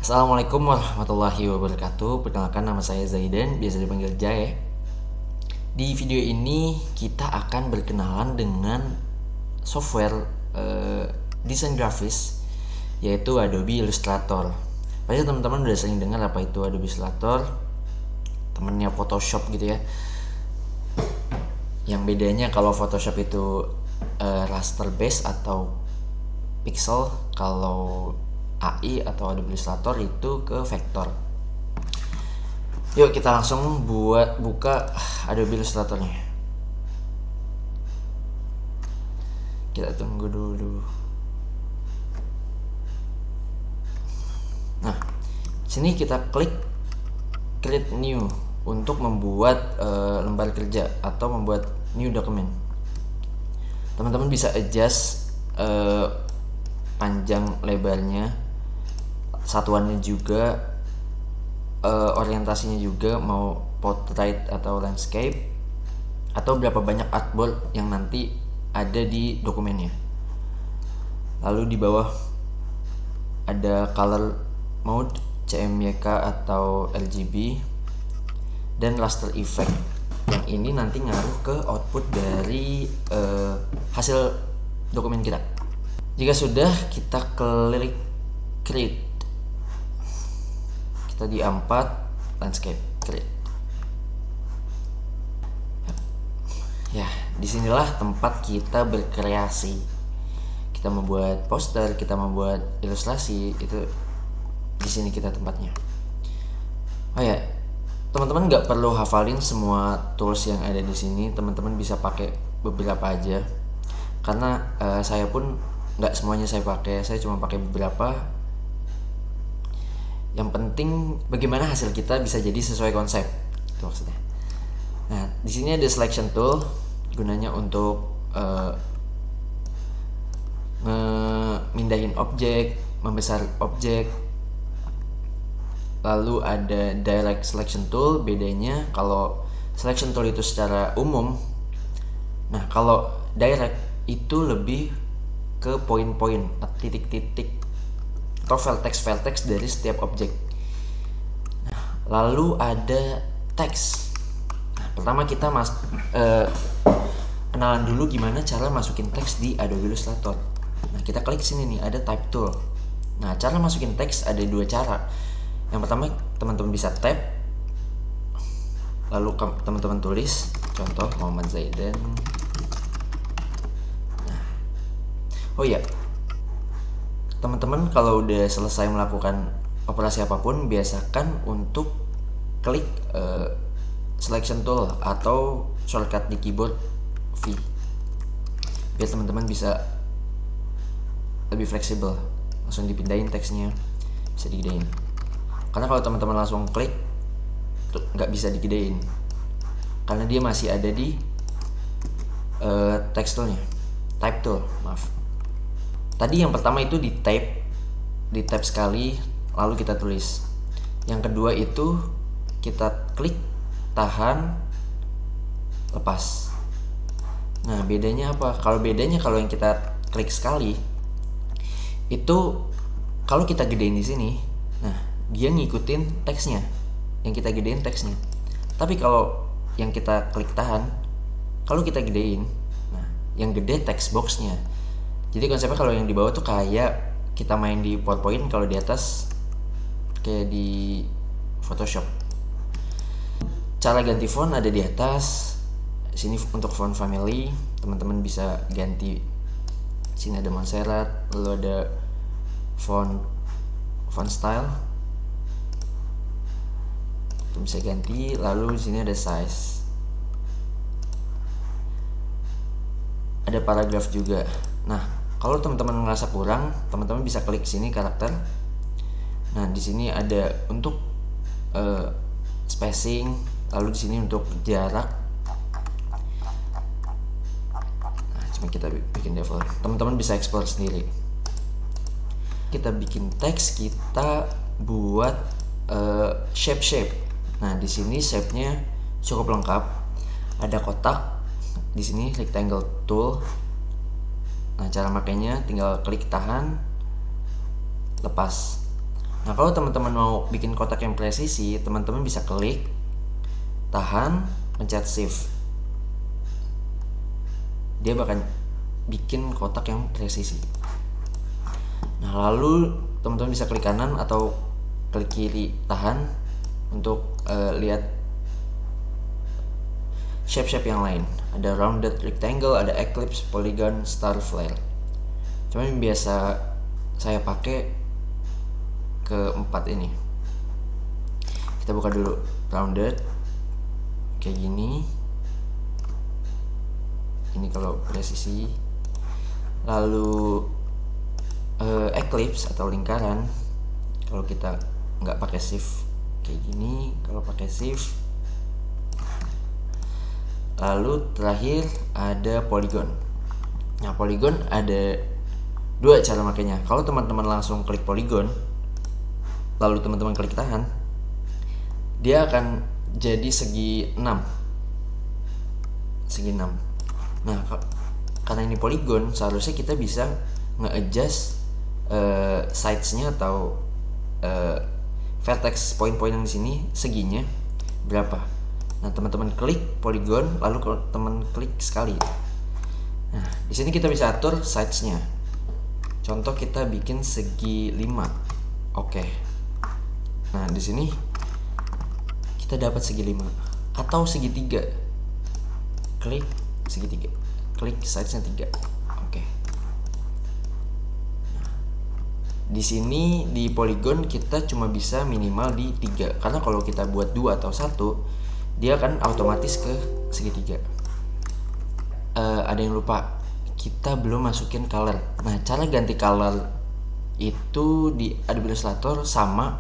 Assalamualaikum warahmatullahi wabarakatuh. Perkenalkan, nama saya Zaidan, biasa dipanggil Jay. Di video ini kita akan berkenalan dengan software desain grafis, yaitu Adobe Illustrator. Pasti teman-teman udah sering dengar apa itu Adobe Illustrator, temennya Photoshop gitu ya. Yang bedanya kalau Photoshop itu raster base atau pixel, kalau AI atau Adobe Illustrator itu ke vektor. Yuk kita langsung buka Adobe Illustratornya. Kita tunggu dulu. Nah, sini kita klik create new untuk membuat lembar kerja atau membuat new document. Teman-teman bisa adjust panjang lebarnya, satuannya juga, orientasinya juga, mau portrait atau landscape, atau berapa banyak artboard yang nanti ada di dokumennya. Lalu di bawah ada color mode, CMYK atau RGB, dan raster effect. Yang ini nanti ngaruh ke output dari hasil dokumen kita. Jika sudah, kita klik create. Kita di A4 landscape create. Ya, disinilah tempat kita berkreasi. Kita membuat poster, kita membuat ilustrasi, itu di sini kita tempatnya. Oh ya, teman-teman nggak perlu hafalin semua tools yang ada di sini. Teman-teman bisa pakai beberapa aja, karena saya pun nggak semuanya saya pakai. Saya cuma pakai beberapa. Yang penting bagaimana hasil kita bisa jadi sesuai konsep, itu maksudnya. Nah, di sini ada selection tool, gunanya untuk mindahin objek, membesar objek. Lalu ada direct selection tool, bedanya kalau selection tool itu secara umum. Nah, kalau direct itu lebih ke poin-poin, titik-titik atau file text dari setiap objek. Nah, lalu ada teks. Nah, pertama kita kenalan dulu gimana cara masukin teks di Adobe Illustrator. Nah, kita klik sini nih, ada type tool. Nah, cara masukin teks ada dua cara. Yang pertama, teman-teman bisa tab, lalu teman-teman tulis, contoh Muhammad Zaidan. Nah, oh iya, teman-teman kalau udah selesai melakukan operasi apapun, biasakan untuk klik selection tool atau shortcut di keyboard V, biar teman-teman bisa lebih fleksibel, langsung dipindahin teksnya, bisa digedein. Karena kalau teman-teman langsung klik nggak bisa digedein, karena dia masih ada di text toolnya, type tool, maaf. Tadi yang pertama itu di tab sekali, lalu kita tulis. Yang kedua itu kita klik, tahan, lepas. Nah, bedanya apa? Kalau yang kita klik sekali itu kalau kita gedein di sini, nah dia ngikutin teksnya, yang kita gedein teksnya. Tapi kalau yang kita klik tahan, kalau kita gedein, nah yang gede text boxnya. Jadi konsepnya kalau yang di bawah tuh kayak kita main di PowerPoint, kalau di atas kayak di Photoshop. Cara ganti font ada di atas. Sini untuk font family, teman-teman bisa ganti. Sini ada Montserrat, lalu ada font style. Itu bisa ganti, lalu di sini ada size. Ada paragraf juga. Nah, kalau teman-teman merasa kurang, teman-teman bisa klik sini karakter. Nah, di sini ada untuk spacing, lalu di sini untuk jarak. Nah, cuma kita bikin default. Teman-teman bisa explore sendiri. Kita bikin teks, kita buat shape. Nah, di sini shape-nya cukup lengkap. Ada kotak, di sini rectangle tool. Nah, cara makainya tinggal klik tahan, lepas. Nah, kalau teman-teman mau bikin kotak yang presisi, teman-teman bisa klik, tahan, pencet shift. Dia bakal bikin kotak yang presisi. Nah, lalu teman-teman bisa klik kanan atau klik kiri, tahan untuk lihat shape-shape yang lain. Ada rounded rectangle, ada eclipse, polygon, star flare. Cuma yang biasa saya pakai keempat ini. Kita buka dulu rounded kayak gini. Ini kalau presisi. Lalu eclipse atau lingkaran, kalau kita nggak pakai shift kayak gini, kalau pakai shift. Lalu terakhir ada polygon. Nah, polygon ada dua cara makanya. Kalau teman-teman langsung klik polygon, lalu teman-teman klik tahan, dia akan jadi segi 6. Nah, karena ini polygon, seharusnya kita bisa nge-adjust sides-nya atau vertex poin-poin yang di sini seginya berapa. Nah, teman-teman klik polygon, lalu teman klik sekali. Nah, di sini kita bisa atur sides-nya. Contoh kita bikin segi 5. Oke. Nah, di sini kita dapat segi 5 atau segi 3. Klik segi 3. Klik sides-nya 3. Oke. Nah, di sini di polygon kita cuma bisa minimal di 3, karena kalau kita buat 2 atau 1, dia akan otomatis ke segitiga. Ada yang lupa, kita belum masukin color. Nah, cara ganti color itu di Adobe Illustrator sama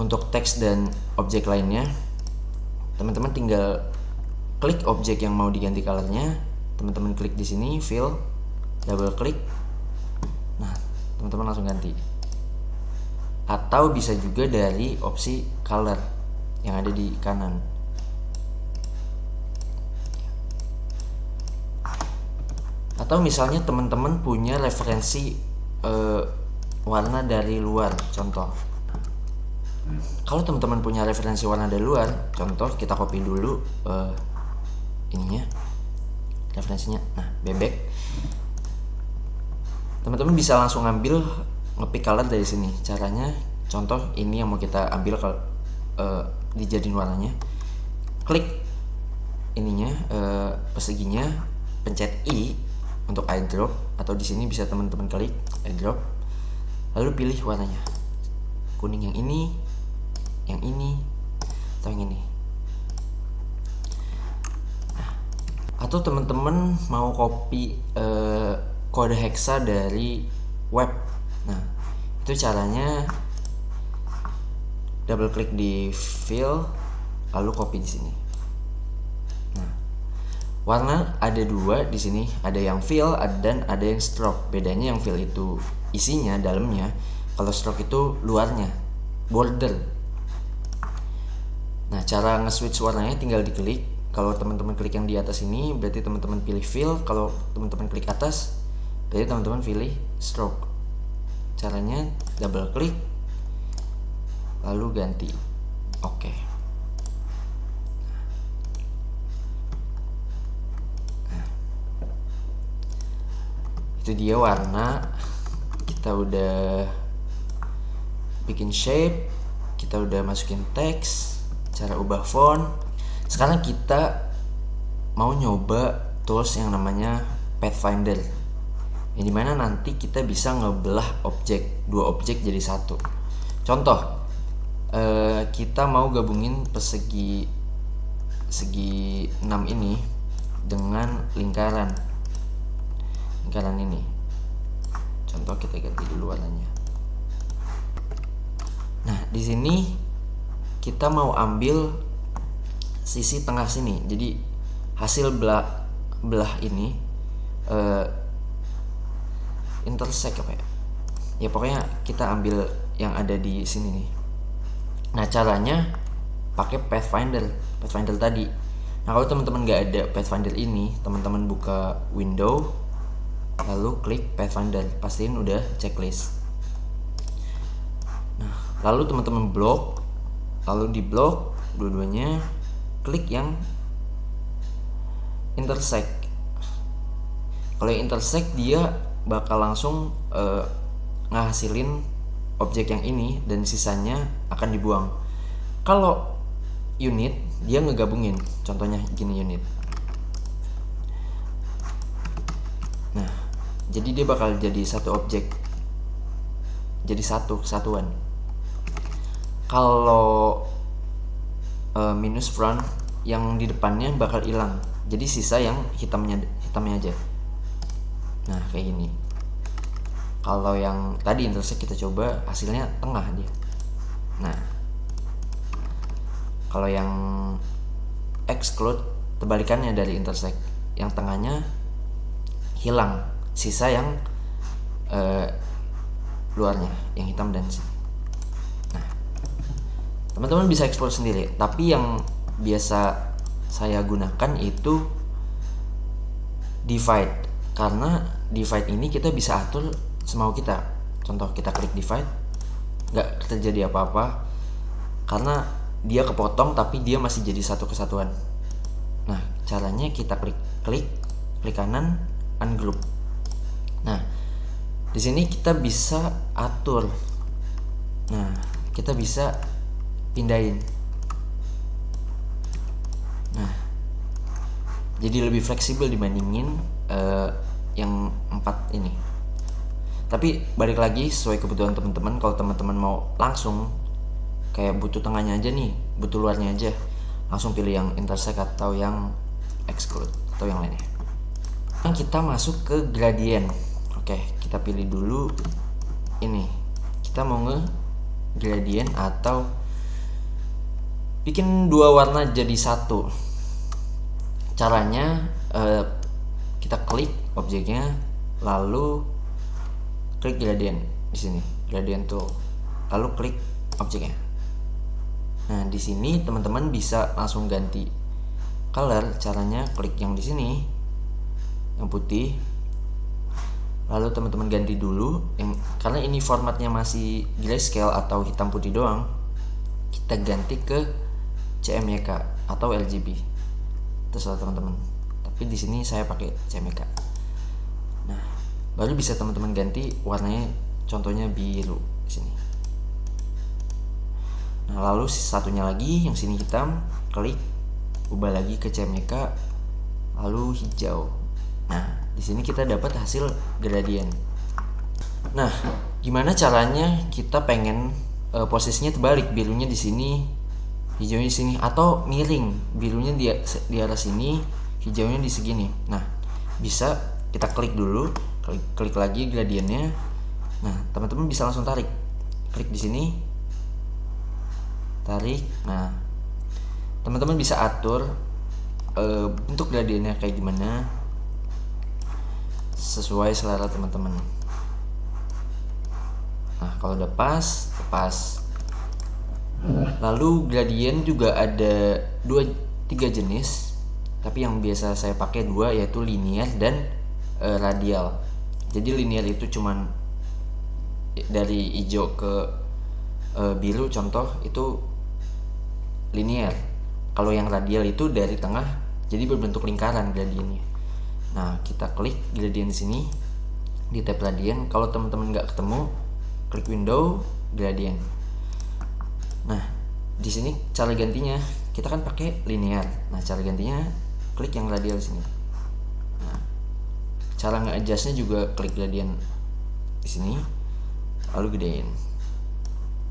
untuk teks dan objek lainnya. Teman-teman tinggal klik objek yang mau diganti colornya, teman-teman klik di sini fill, double klik. Nah, teman-teman langsung ganti. Atau bisa juga dari opsi color yang ada di kanan. Atau misalnya teman-teman punya referensi warna dari luar, contoh. Kalau teman-teman punya referensi warna dari luar, contoh kita copy dulu ininya, referensinya. Nah, bebek. Teman-teman bisa langsung ngambil ngepick color dari sini. Caranya, contoh ini yang mau kita ambil kalau dijadiin warnanya. Klik ininya, perseginya, pencet I untuk eyedrop, atau di sini bisa teman-teman klik eyedrop, lalu pilih warnanya, kuning yang ini, atau yang ini. Nah, atau teman-teman mau copy kode hexa dari web. Nah, itu caranya double klik di fill, lalu copy di sini. Warna ada dua di sini, ada yang fill dan ada yang stroke. Bedanya yang fill itu isinya, dalamnya. Kalau stroke itu luarnya, border. Nah, cara nge-switch warnanya tinggal diklik. Kalau teman-teman klik yang di atas ini, berarti teman-teman pilih fill. Kalau teman-teman klik atas, berarti teman-teman pilih stroke. Caranya double klik, lalu ganti. Oke. Itu dia warna. Kita udah bikin shape, kita udah masukin teks, cara ubah font. Sekarang kita mau nyoba tools yang namanya Pathfinder, yang dimana nanti kita bisa ngebelah dua objek jadi satu. Contoh, kita mau gabungin segi 6 ini dengan lingkaran ini. Contoh kita ganti dulu warnanya. Nah, di sini kita mau ambil sisi tengah sini. Jadi hasil belah ini intersect apa ya? Ya pokoknya kita ambil yang ada di sini nih. Nah, caranya pakai Pathfinder tadi. Nah, kalau teman-teman nggak ada Pathfinder ini, teman-teman buka window, lalu klik Pathfinder, pastiin udah checklist. Nah, lalu teman-teman blok, lalu di blok dua-duanya, klik yang intersect. Kalau yang intersect dia bakal langsung ngahasilin objek yang ini dan sisanya akan dibuang. Kalau unit dia ngegabungin, contohnya gini unit. Nah, jadi dia bakal jadi satu objek, jadi satu kesatuan. Kalau minus front, yang di depannya bakal hilang, jadi sisa yang hitamnya aja. Nah kayak gini. Kalau yang tadi intersect kita coba, hasilnya tengah dia. Nah kalau yang exclude kebalikannya dari intersect, yang tengahnya hilang, sisa yang luarnya, yang hitam dan sini. Nah teman-teman bisa explore sendiri, tapi yang biasa saya gunakan itu divide, karena divide ini kita bisa atur semau kita. Contoh kita klik divide, nggak terjadi apa-apa karena dia kepotong tapi dia masih jadi satu kesatuan. Nah caranya kita klik kanan, ungroup. Nah di sini kita bisa atur. Nah kita bisa pindahin. Nah jadi lebih fleksibel dibandingin yang 4 ini. Tapi balik lagi sesuai kebutuhan teman-teman. Kalau teman-teman mau langsung kayak butuh tengahnya aja nih, butuh luarnya aja, langsung pilih yang intersect atau yang exclude atau yang lainnya. Sekarang kita masuk ke gradient. Oke, kita pilih dulu ini. Kita mau gradient atau bikin dua warna jadi satu. Caranya kita klik objeknya, lalu klik gradient di sini, gradient tool, lalu klik objeknya. Nah di sini teman-teman bisa langsung ganti color. Caranya klik yang di sini, yang putih, lalu teman-teman ganti dulu karena ini formatnya masih grayscale atau hitam putih doang, kita ganti ke CMYK atau RGB, terserah teman-teman. Tapi di sini saya pakai CMYK. Nah, baru bisa teman-teman ganti warnanya, contohnya biru di sini. Nah, lalu satunya lagi yang sini hitam, klik, ubah lagi ke CMYK, lalu hijau. Nah, di sini kita dapat hasil gradient. Nah, gimana caranya kita pengen posisinya terbalik, birunya di sini, hijaunya di sini, atau miring, birunya di arah sini, hijaunya di segini. Nah bisa kita klik dulu, klik lagi gradientnya. Nah teman-teman bisa langsung tarik, klik di sini, tarik. Nah teman-teman bisa atur bentuk gradientnya kayak gimana sesuai selera teman-teman. Nah kalau udah pas. Lalu gradient juga ada 3 jenis, tapi yang biasa saya pakai 2, yaitu linear dan radial. Jadi linear itu cuman dari hijau ke biru, contoh itu linear. Kalau yang radial itu dari tengah, jadi berbentuk lingkaran gradientnya. Nah kita klik gradient di sini, di tab gradient. Kalau teman-teman nggak ketemu, klik window gradient. Nah di sini cara gantinya kita kan pakai linear. Nah cara gantinya klik yang radial di sini. Nah, cara nge-adjustnya juga klik gradient di sini, lalu gedein.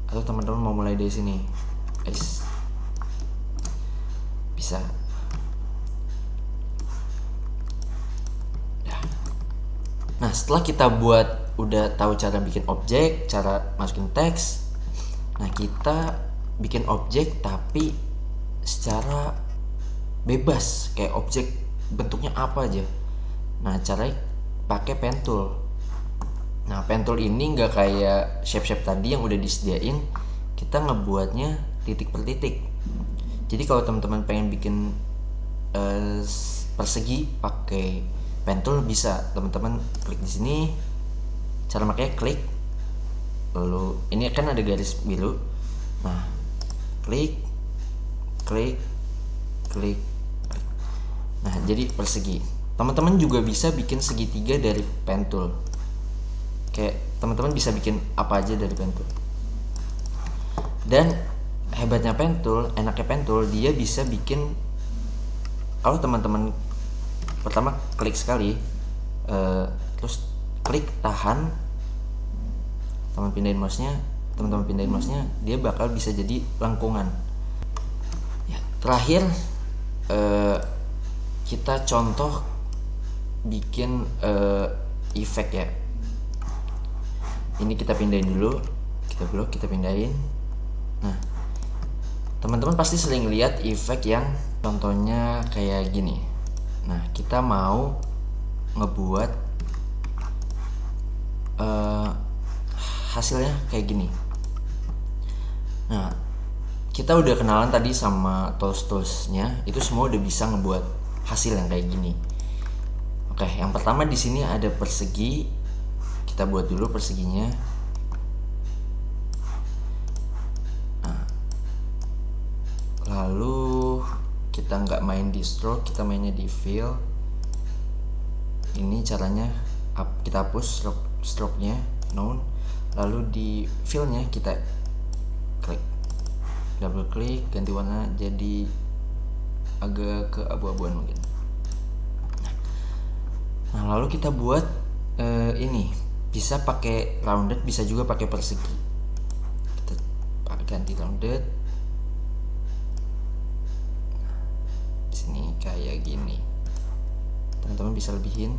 Atau teman-teman mau mulai dari sini, guys, bisa. Nah setelah kita udah tahu cara bikin objek, cara masukin teks, nah kita bikin objek tapi secara bebas, kayak objek bentuknya apa aja. Nah caranya pakai pen tool. Nah pen tool ini nggak kayak shape tadi yang udah disediain, kita ngebuatnya titik per titik. Jadi kalau teman-teman pengen bikin persegi pakai pen tool bisa, teman-teman klik di sini. Cara makanya klik lalu ini kan ada garis biru. Nah, klik, klik, klik. Nah, jadi persegi. Teman-teman juga bisa bikin segitiga dari pen tool. Kayak teman-teman bisa bikin apa aja dari pen tool. Dan hebatnya pen tool, enaknya pen tool, dia bisa bikin, kalau teman-teman pertama klik sekali, terus klik tahan, teman-teman pindahin mouse-nya, dia bakal bisa jadi lengkungan. Ya, terakhir kita contoh bikin efek ya. Ini kita pindahin dulu, kita blok, kita pindahin. Nah, teman-teman pasti sering lihat efek yang contohnya kayak gini. Nah, kita mau ngebuat hasilnya kayak gini. Nah, kita udah kenalan tadi sama tools-toolsnya, itu semua udah bisa ngebuat hasil yang kayak gini. Oke, yang pertama di sini ada persegi. Kita buat dulu perseginya. Nah, lalu kita nggak main di stroke, kita mainnya di fill. Ini caranya, kita hapus stroke-nya, none. Lalu di fill-nya kita klik, double klik, ganti warna jadi agak ke abu-abuan mungkin. Nah, lalu kita buat ini. Bisa pakai rounded, bisa juga pakai persegi. Kita ganti rounded. Di sini kayak gini. Teman-teman bisa lebihin.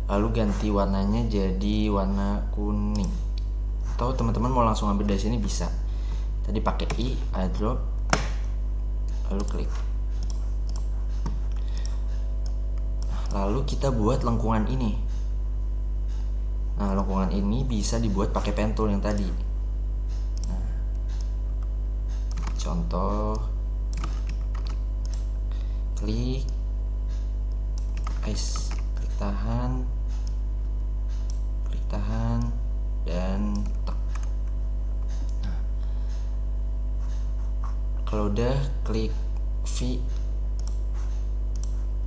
Lalu ganti warnanya jadi warna kuning. Atau teman-teman mau langsung ambil dari sini bisa. Tadi pakai eyedrop, lalu klik. Lalu kita buat lengkungan ini. Nah, lengkungan ini bisa dibuat pakai pen tool yang tadi. Nah, contoh, klik, klik tahan, dan tek. Nah, kalau udah klik V,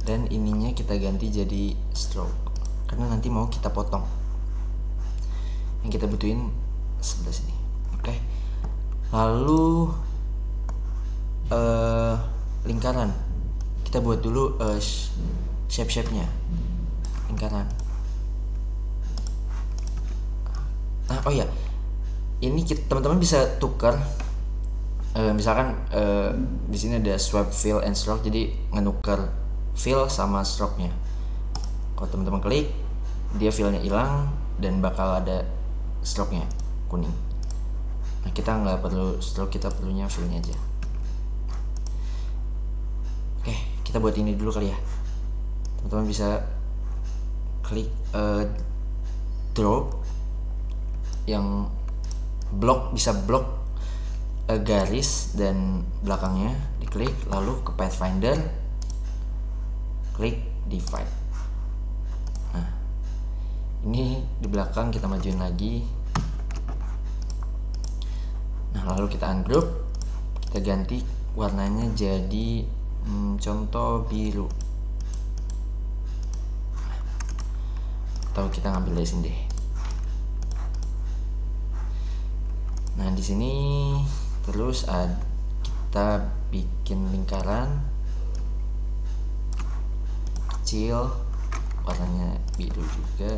dan ininya kita ganti jadi stroke, karena nanti mau kita potong. Yang kita butuhin sebelah sini. Oke. Lalu lingkaran. Kita buat dulu shape-nya. Lingkaran. Nah, oh ya. Ini teman-teman bisa tukar. Misalkan di sini ada swipe, fill, and stroke, jadi ngenukar fill sama stroke-nya. Kalau teman-teman klik, dia fill-nya hilang dan bakal ada stroke-nya kuning. Nah, kita nggak perlu stroke, kita perlunya fill-nya aja. Oke, kita buat ini dulu kali ya. Teman-teman bisa klik drop yang blok, bisa blok garis dan belakangnya, diklik, lalu ke Pathfinder, klik divide. Nah, ini di belakang kita majuin lagi. Nah, lalu kita ungroup, kita ganti warnanya jadi contoh biru. Atau kita ngambil dari sini deh. Nah, di sini terus kita bikin lingkaran kecil, warnanya biru juga.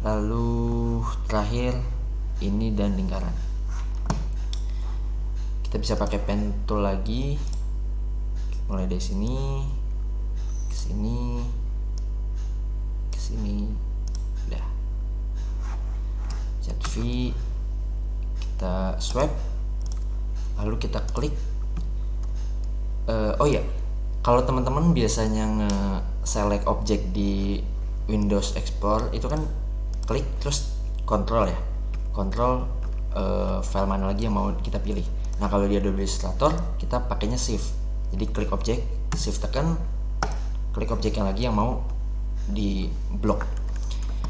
Lalu terakhir ini dan lingkaran. Kita bisa pakai pen tool lagi, mulai dari sini ke sini ke sini. Udah, Ctrl V, kita swipe, lalu kita klik. Oh ya, kalau teman-teman biasanya nge-select objek di Windows Explorer itu kan klik terus kontrol ya, kontrol file mana lagi yang mau kita pilih. Nah, kalau di Adobe Illustrator kita pakainya shift, jadi klik objek, shift tekan, klik objek yang lagi yang mau di blok.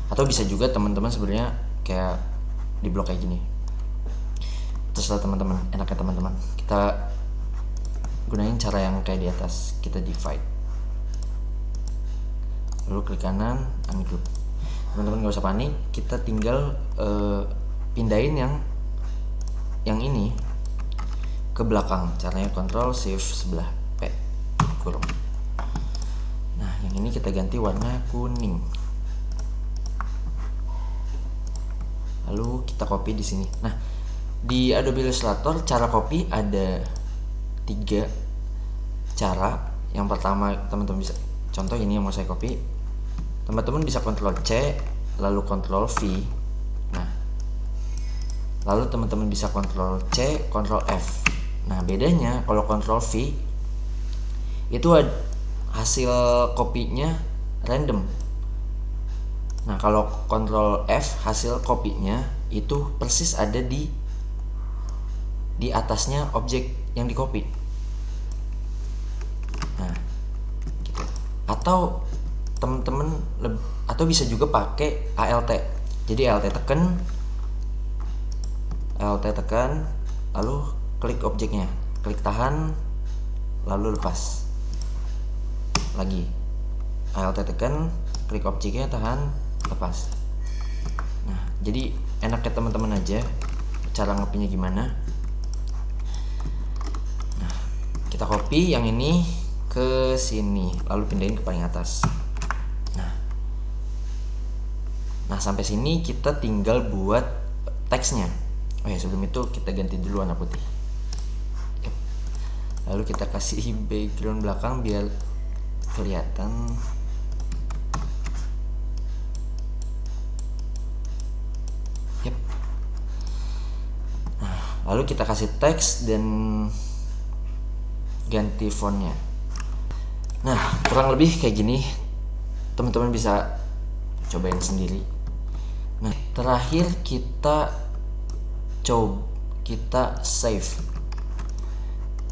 Atau bisa juga teman-teman sebenarnya kayak di blok kayak gini. Terserah teman-teman, enaknya teman-teman. Kita gunain cara yang kayak di atas, kita divide, lalu klik kanan, ungroup. Teman-teman nggak usah panik, kita tinggal pindahin yang ini ke belakang. Caranya Ctrl Shift sebelah P kurung. Nah, yang ini kita ganti warna kuning. Lalu kita copy di sini. Nah, di Adobe Illustrator cara copy ada 3 cara. Yang pertama, teman-teman bisa, contoh ini yang mau saya copy, teman-teman bisa Ctrl C lalu Ctrl V. Nah, lalu teman-teman bisa Ctrl C Ctrl F. Nah, bedanya kalau Ctrl V itu hasil kopinya random. Nah, kalau Ctrl F hasil kopinya itu persis ada di atasnya objek yang di copy. Nah, gitu. Atau teman-teman atau bisa juga pakai ALT. Jadi ALT tekan lalu klik objeknya, klik tahan lalu lepas lagi, ALT tekan, klik objeknya, tahan, lepas. Nah, jadi enaknya teman-teman aja cara ngopinya gimana. Nah, kita copy yang ini ke sini lalu pindahin ke paling atas. Nah, sampai sini kita tinggal buat teksnya. Oh ya, sebelum itu kita ganti dulu warna putih. Lalu kita kasih background belakang biar kelihatan. Yep. Nah, lalu kita kasih teks dan ganti fontnya. Nah, kurang lebih kayak gini. Teman-teman bisa cobain sendiri. Nah, terakhir kita save.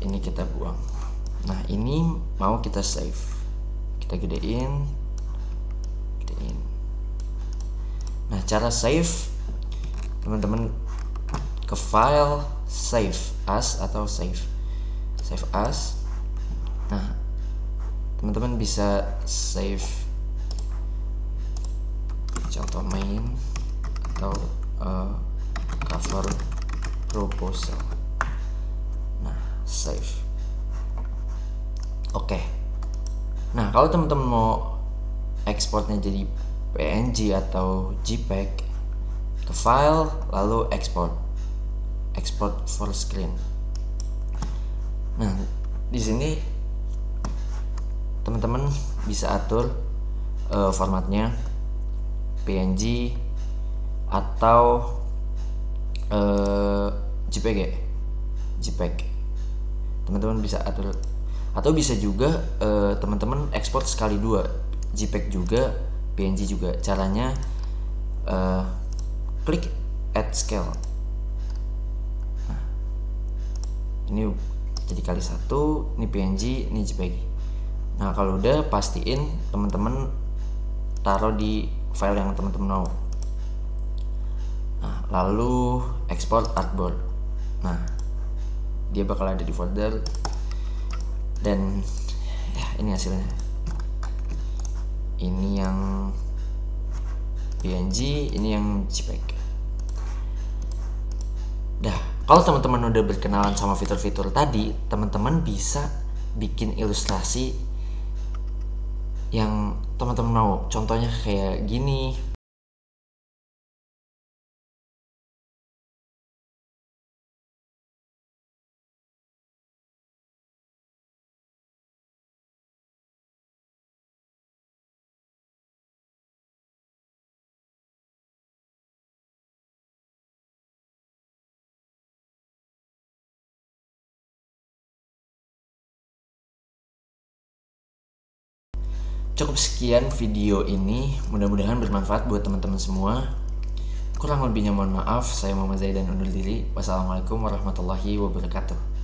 Ini kita buang. Nah, ini mau kita save. Kita gedein. Nah, cara save, teman-teman ke file, save as atau save as. Nah, teman-teman bisa save contoh main atau cover proposal. Nah, save. Oke. Nah, kalau teman-teman mau ekspornya jadi PNG atau JPEG, ke file lalu export for screen. Nah, di sini teman-teman bisa atur formatnya PNG atau JPEG. Teman-teman bisa atur, atau bisa juga teman-teman ekspor sekali 2, JPEG juga, PNG juga. Caranya klik add scale. Nah, ini jadi kali 1, ini PNG, ini JPEG. Nah, kalau udah pastiin teman-teman taruh di file yang teman-teman mau. Nah, lalu export artboard. Nah, dia bakal ada di folder dan ya, ini hasilnya. Ini yang PNG, ini yang JPEG. Dah, kalau teman-teman udah berkenalan sama fitur-fitur tadi, teman-teman bisa bikin ilustrasi yang teman-teman mau. Contohnya kayak gini. Cukup sekian video ini, mudah-mudahan bermanfaat buat teman-teman semua. Kurang lebihnya mohon maaf, saya Muhammad Zaidan undur diri. Wassalamualaikum warahmatullahi wabarakatuh.